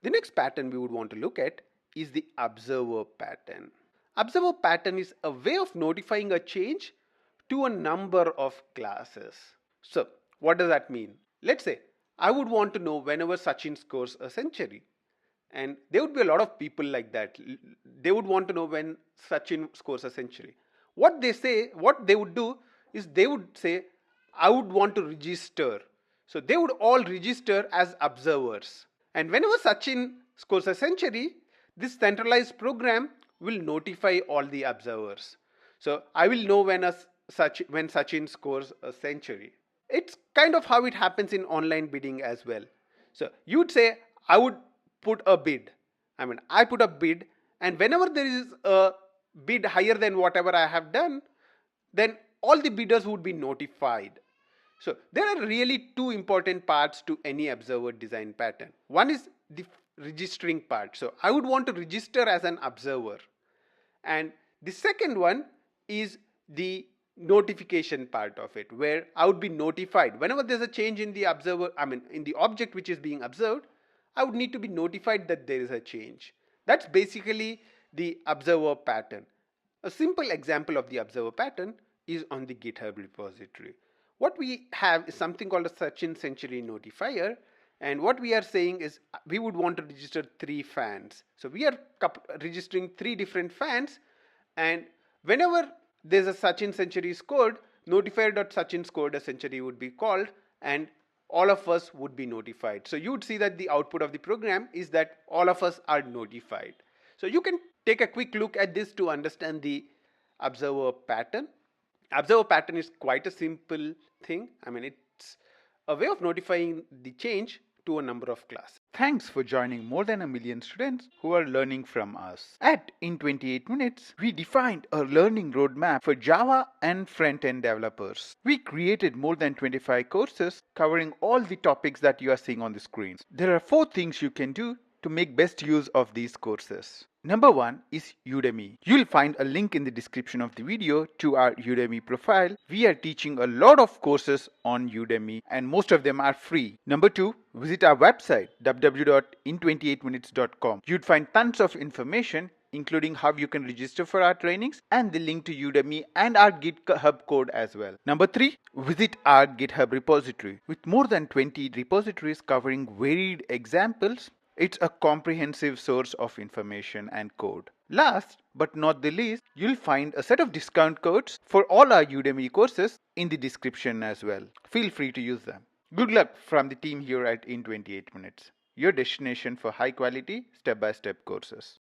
The next pattern we would want to look at is the observer pattern. Observer pattern is a way of notifying a change to a number of classes. So, what does that mean? Let's say I would want to know whenever Sachin scores a century. And there would be a lot of people like that. They would want to know when Sachin scores a century. What they would do is they would say, I would want to register. So they would all register as observers. And whenever Sachin scores a century, this centralized program will notify all the observers. So I will know when Sachin scores a century. It's kind of how it happens in online bidding as well. So you'd say, I would put a bid. I put a bid, and whenever there is a bid higher than whatever I have done, then all the bidders would be notified. So there are really two important parts to any observer design pattern. One is the registering part. So I would want to register as an observer. And the second one is the notification part of it, where I would be notified whenever there's a change in the in the object which is being observed. I would need to be notified that there is a change. That's basically the observer pattern. A simple example of the observer pattern is on the GitHub repository. What we have is something called a Sachin Century notifier, and what we are saying is we would want to register 3 fans. So we are registering 3 different fans, and whenever there's a Sachin Century scored, notifier.Sachin scored a century would be called, and all of us would be notified. So you would see that the output of the program is that all of us are notified. So you can take a quick look at this to understand the observer pattern. Observer pattern is quite a simple thing. It's a way of notifying the change to a number of classes. Thanks for joining more than 1 million students who are learning from us. At In 28 Minutes, we defined a learning roadmap for Java and front-end developers. We created more than 25 courses covering all the topics that you are seeing on the screens. There are 4 things you can do to make best use of these courses. Number 1 is Udemy. You'll find a link in the description of the video to our Udemy profile. We are teaching a lot of courses on Udemy and most of them are free. Number 2, visit our website www.in28minutes.com. You'd find tons of information including how you can register for our trainings and the link to Udemy and our GitHub code as well. Number 3, visit our GitHub repository. With more than 20 repositories covering varied examples, it's a comprehensive source of information and code. Last but not the least, you'll find a set of discount codes for all our Udemy courses in the description as well. Feel free to use them. Good luck from the team here at In 28 Minutes, your destination for high quality step-by-step courses.